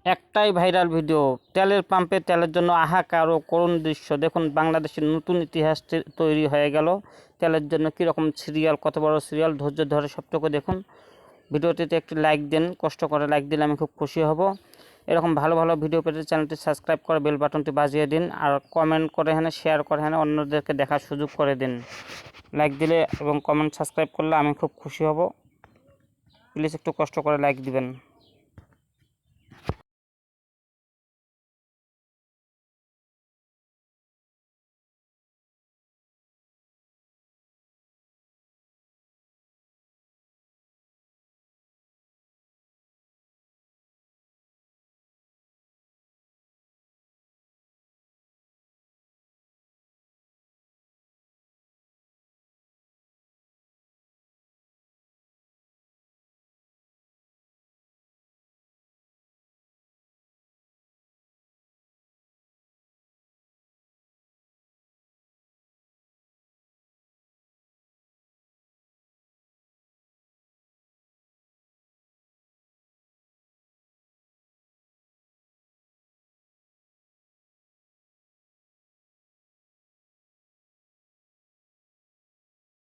একটাই viral video, তেলের পাম্পে তেলের জন্য হাহাকার ও করুণ দৃশ্য। দেখুন বাংলাদেশের নতুন ইতিহাস তৈরি হয়ে গেল তেলের জন্য। কীরকম সিরিয়াল, কত বড় সিরিয়াল, ধৈর্য ধরে সবটুকু দেখুন। ভিডিওটিতে একটি লাইক দিন, কষ্ট করে লাইক দিলে আমি খুব খুশি হব। এরকম ভালো ভালো ভিডিও পেতে চ্যানেলটি সাবস্ক্রাইব করে বেল বাটনটি বাজিয়ে দিন, আর কমেন্ট করে শেয়ার করে অন্যদেরকে দেখার সুযোগ করে দিন। লাইক দিলে এবং কমেন্ট সাবস্ক্রাইব করলে আমি খুব খুশি হব। প্লিজ একটু কষ্ট করে লাইক দিবেন।